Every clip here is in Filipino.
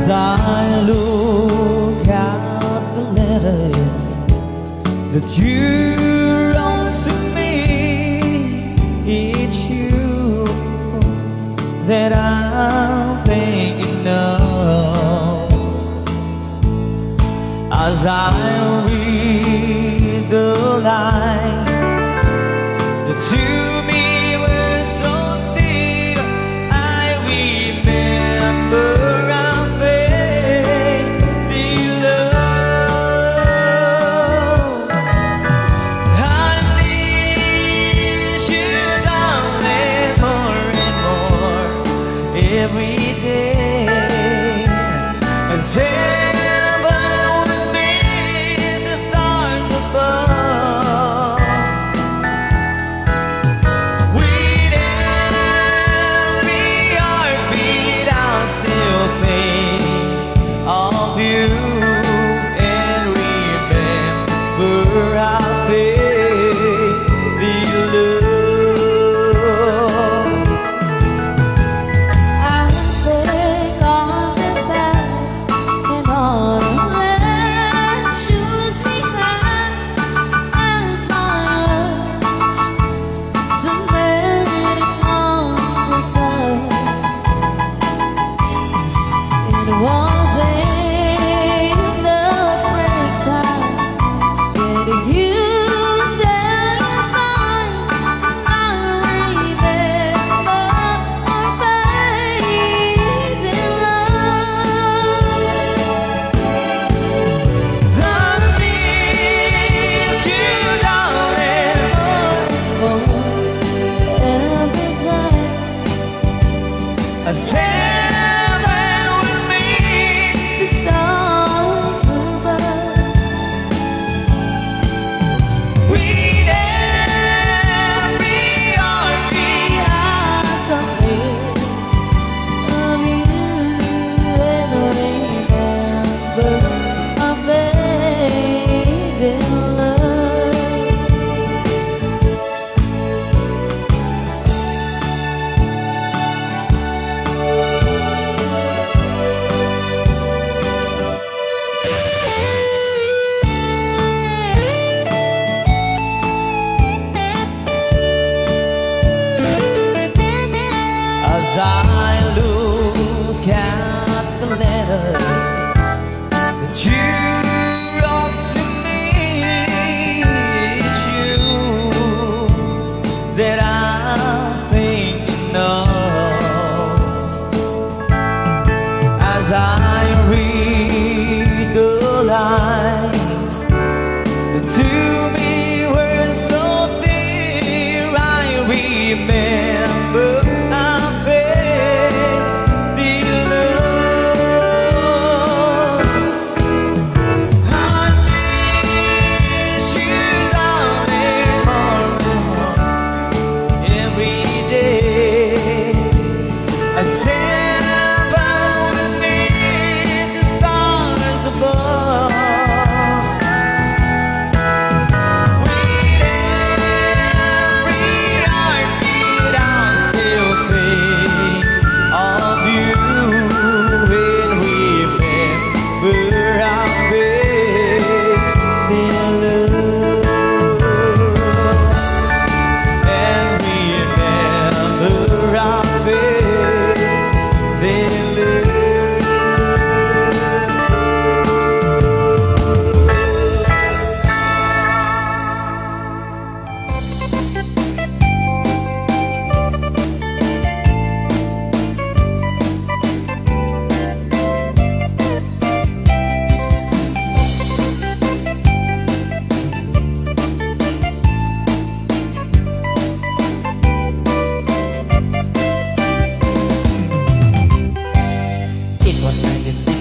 As I look at the letters that you wrote to me, it's you that I'm thinking of. As I read the lines that to me were so dear, I remember every day, as heaven would miss the stars above. With every heartbeat I'll still think of you and remember how faith the love. As heaven would meet the stars above. With every heartbeat I think of you and remember our fading love. As I look at the letters that you wrote to me, it's you that I'm thinking of. As I read the lines that to me were so dear, I remember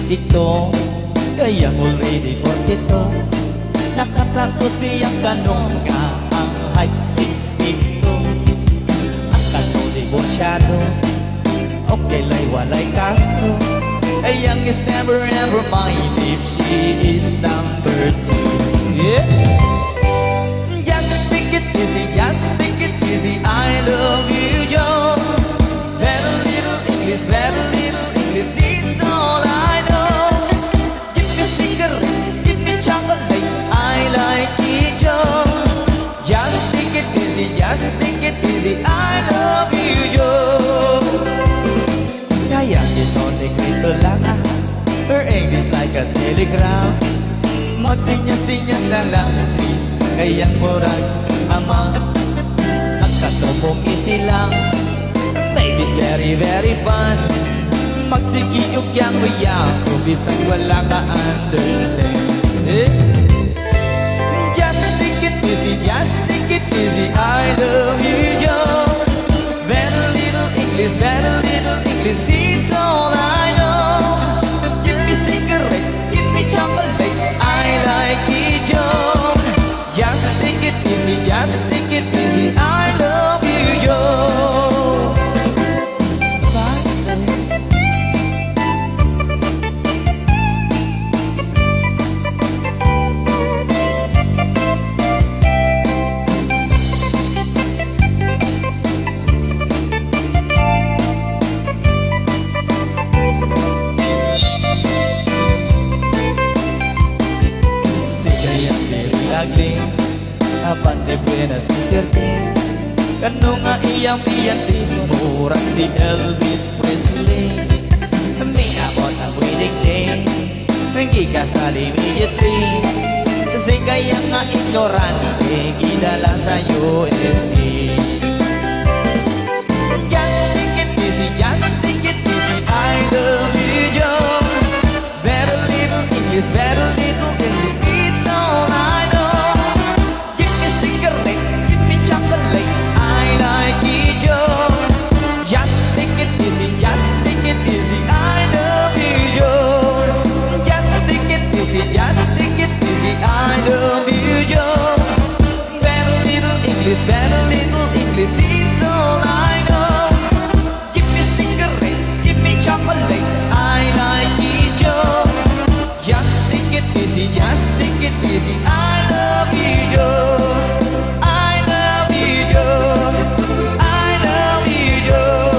dito, kaya already 42. Nakatrato siyang ganong nga ang height 6 feet 2. Ang kanong divorsyado, okay lay walay kaso. A young is never ever mind if she is number 2. Yeah. Just take it easy, just take it easy, I love you, Joe. Very little English is all I know. Her English like a telegram. Magsinyas-sinyas na lang si kayang murag ama. Ang kasumong easy lang, baby's very very fun. Magsigiyog yang uyang, bisang wala ka understand. Just take it easy, just take it easy, I love you, Joe. Very little English, it's all I know. Give me cigarettes, give me chocolate, I like it, Joe. Just take it easy, just take it easy, I love you, Joe. Apante buenas isirte kanu nga iyang si murag si Elvis Presley. May abot ang wedding day, hindi kasali immediately, kasi kaya nga ignorante gidala sa USA. Just take it easy, just take it easy, I love you, Joe. Very little English, it's all I know. Just take it easy, I love you, Joe. Just take it easy, I love you, Joe. Very little English, it's all I know. Give me cigarettes, give me chocolate, I like it, Joe. Just take it easy, I love you, Joe. I love you, Joe. I love you, Joe.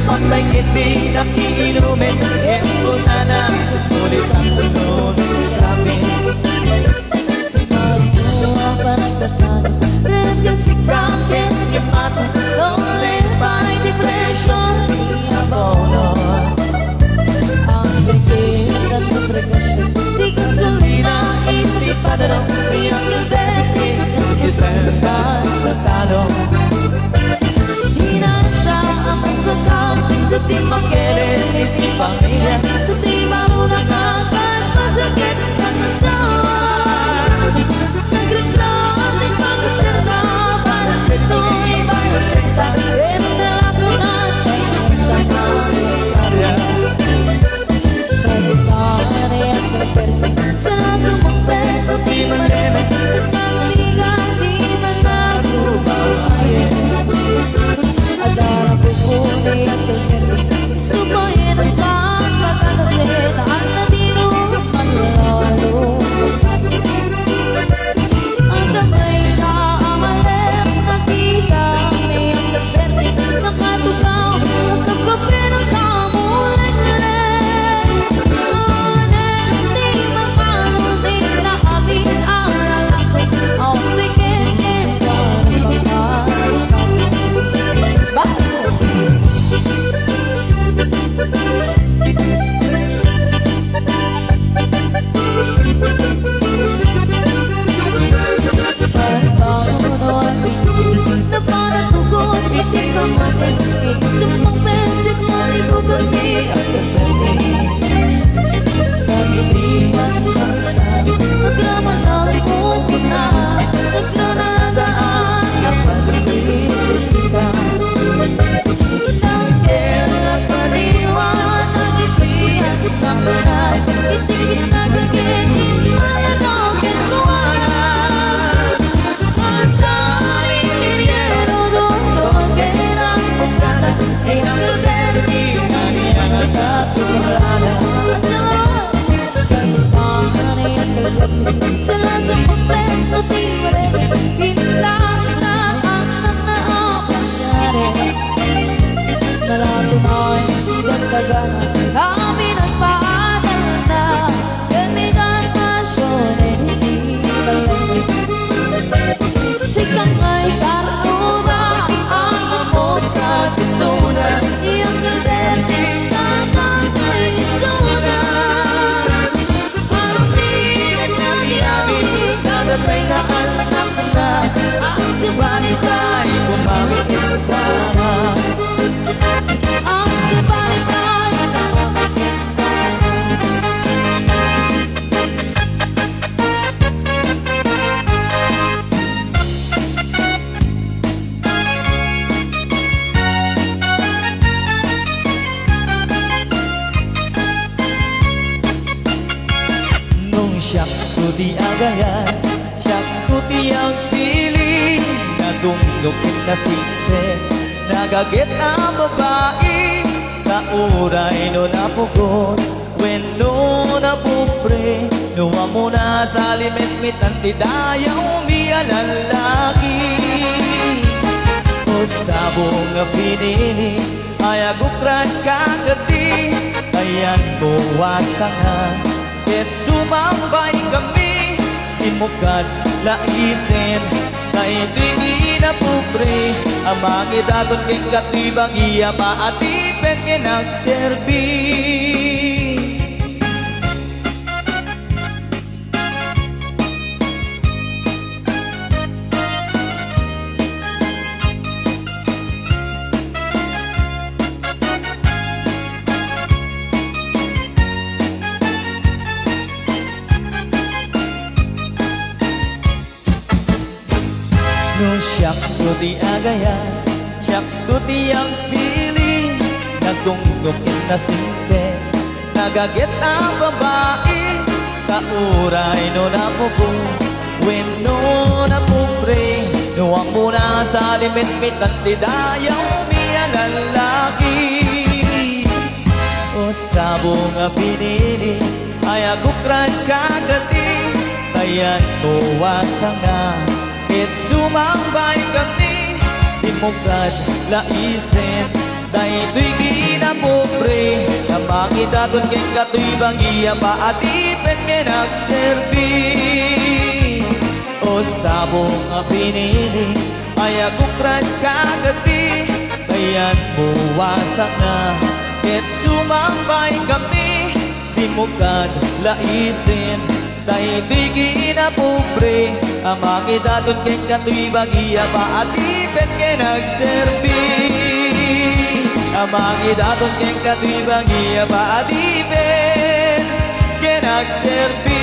Pagbaikit nakiinumin, ko na lang sulit ang puno ng sabi. Siguro pa nagtatalo, red yung sikap, yung mata, don't let my depression be a bono. din Isang pensip mo ibubagi ang gagawin Nagitihan ka na Magraman ang mukuna Nagranadaan kapag inisita Nangkela paniwan Nagitihan ka na Itikit na gagawin Malanong kintuana Matay hiriero doon Gerang pagkata Ay ang gagawin Ang katulala Serasa contento di volere Pintana na pasyare Nalatunay Dagdagan Kami nagpaatal na Gamitan pasyone Hindi balik Sikang ay karuba Ang among kagisuna Iyang galderte Kakakay isuna Nagatay na anak na Ang sibalit ay bumawit para Ang sibalit ay bumawit Nung siyak ko di agayan Kuti ang piling Nadungdungin na sikre Nagagit ang babae Nauray no napugot Weno na pupre Nuwa mo na sa limit-mitan Tidaya umiya lalaki O sabong nga pinili Ay agukran kagati Ayan ko wasa nga Ket sumambay kami Imukad laisin Naintingi na pupre Amang idaton king katibang iya Maatipen kinagserbi No siyak ko di agayan Siyak ko di ang piling Nagtungtungin na sinte Nagagit ang babae Kauray no napupo Weno na pupre Nuwang muna sa limit-mitan Tidaya umiya lalaki O sabong nga pinili Ay agukran kagati Kayan ko wasa nga Ket sumambay kami Dimukad laisin Dahito'y ginapupre Namang idaton king kato'y bangiya Paatipen kinagserbi O sabong nga pinili Ay agukran kagati Kayan buwasak na Ket sumambay kami Dimukad laisin Dahito'y ginapupre Amang idaton king kato'y bagiya Paatipen kinagserbi Amang idaton king kato'y bagiya Paatipen kinagserbi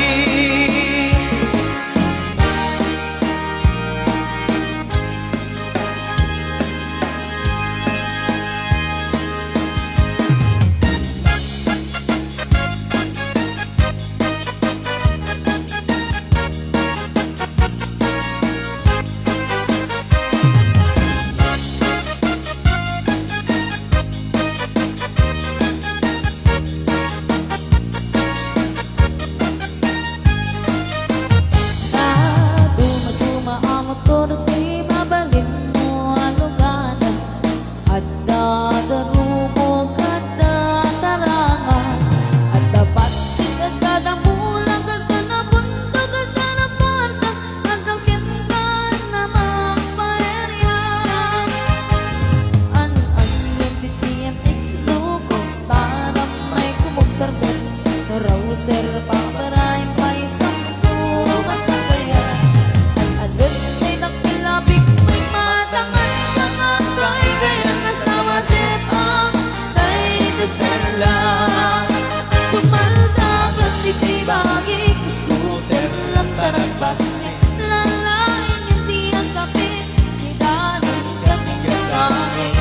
lalaing hindi ang kapit, idanin ka tinggalangin.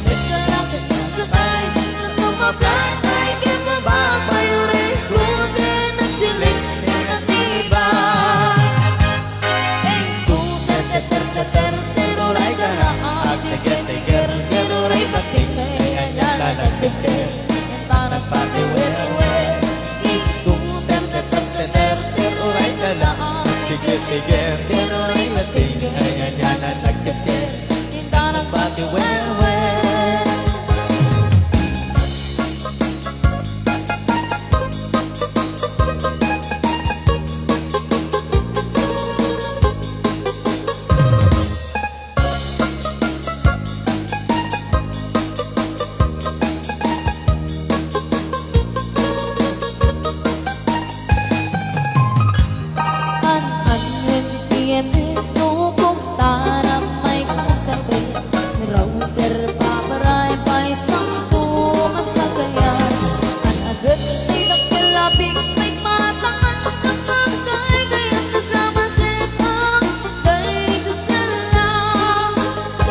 Basta lang at nasakay, na tumablan ay kibabang mayores scooter na siling pinatibay. Scooter, teter, teruray ka na ang tiger, teruray bating na iyan na nagtitir, yanta nagpatiwer-wer. Scooter, teter, teruray ka na ang tiger, teruray bating na iyan na nagtitir, yanta nagpatiwer-wer. PMS no kumpara may kumpare Rouser paparay pa isang masagayan. Ang agad ay nagkalabing may patangan Nakakay kaya't kasama setang Kay kasalang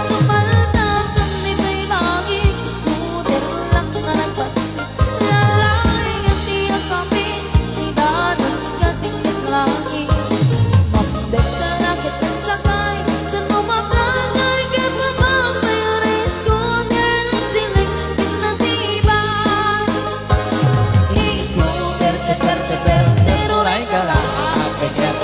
Sumaltakan ni may langit Scooter lang na nagpasi Lalay at tiyak kami Idanan ka tingin langit Basta lakit ang sakay, sa tumabagay Kaya babang mayores scooter ng siling pinatibay. Scooter, teter, teruray ka lang Tiger,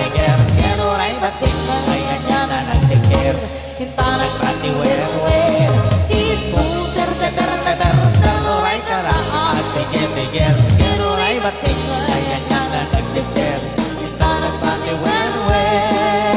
teruray batik na ngayon yan na nagtikir Hinta nagpatiwer-wer. Scooter, teter, teruray ka lang Tiger, teruray batik na ngayon yan na nagtikir Hinta nagpatiwer-wer.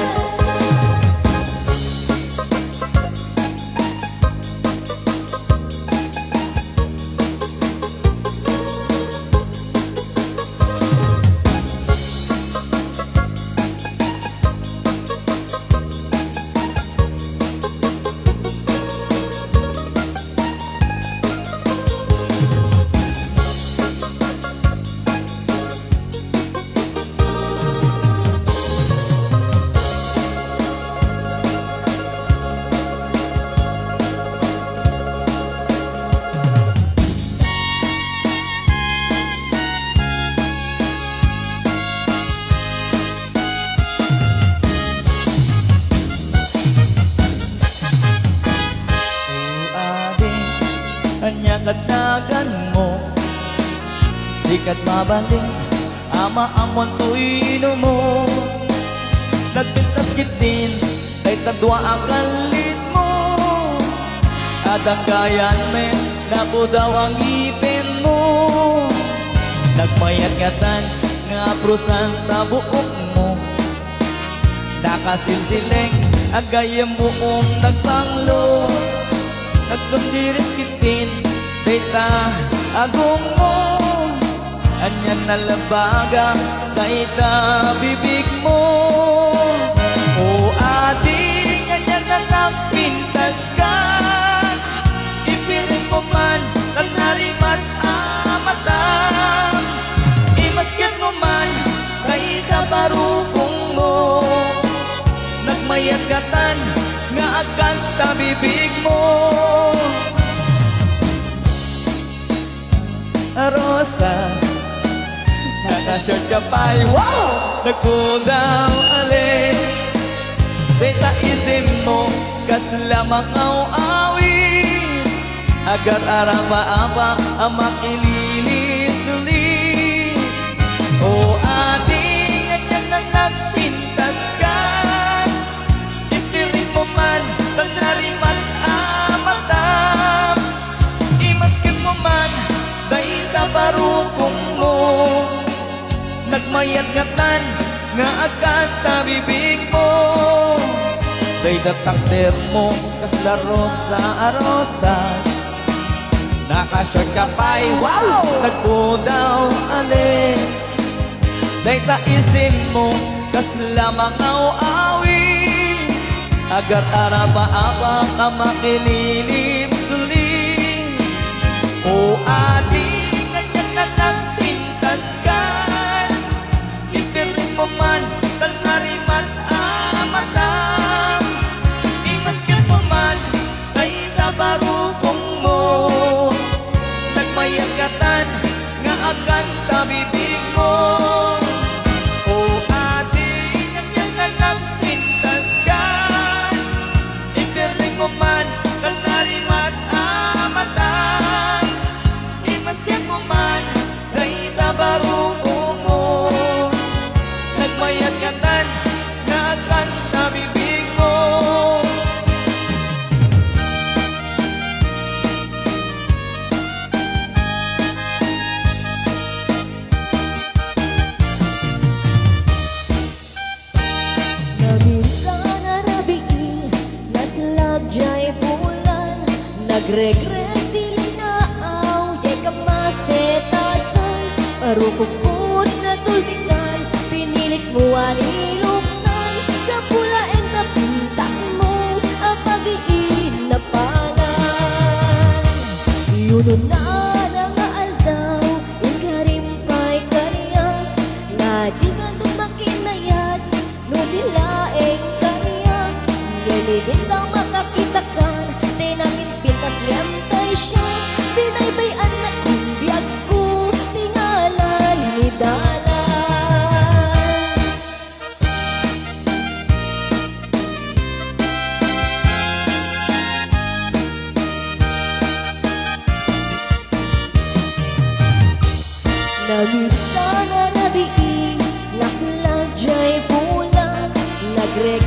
Kanyagadagan mo Dikat mabaling Ama amon tuino mo Nagpintas kitin Tay tadwa ang kalit mo Adang gayan men Napo daw ang ipin mo Nagmayat ngatan Nga prusan sa buok mo Nakasilsileng Agayam mo nagpanglo Nagsundiris kitin Dayta agong mo Anyan na labaga Dayta bibig mo O ating Anyan na nagpintas ka Ipirin mo man Nagarimat amatam Imaskit mo man Dayta barukong mo Nagmayagatan Nga agad ta bibig mo Rosas Nakashort ka pa'y wow! Nagpudaw alin Dita isim mo Kas lamang awis Agar arama-ama Ang makililis-lilis O ating Anyan na nagpintas ka Ipirin mo man Tanariman amatam Imaskip mo man Dahil barukong mo Nagmayagatan Nga agad sa bibig mo Dahil takder mo Kaslaro sa arosas Nakashort ka pa'y wow! Nagpudaw alin Dahil isim mo Kaslamang awis Agar araba-aba Ka makililim-sulim O ating Ganyan na nagpintas ka Ipirin mo man Tanariman Ngayli din daw makakitakan, tinangin pintas liyantay siya. Binaybayan na kung biyag ko, tingalan ni dalan. Nabisa na nabiin, nakladyay bulan, nagregreg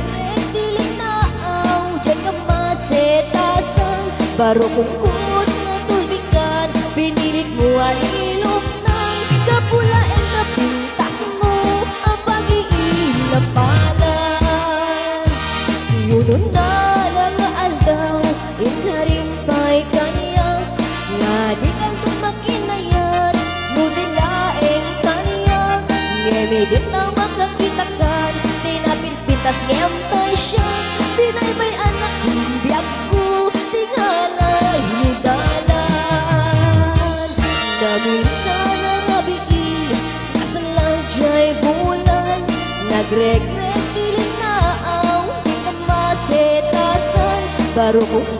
diling naaw, dyan ka masetasan. Baro kung kut na tubigan, pinilit mo alilok ng kapulain na pintas mo, ang pag-iilapalan. Yunun na lang aldaw, ikarimpay kanya, nga di kang tumakinayat, nudilaeng kanya. Ngemidit na makakitakan, tinapilpitas ngempay siya. Binaybay anak kong biyag ko, tingalay ni dalan. Nabisa na nabiin, nasaladjay bulan, nagregreg diling naaw, di ka masetasan. Baro kong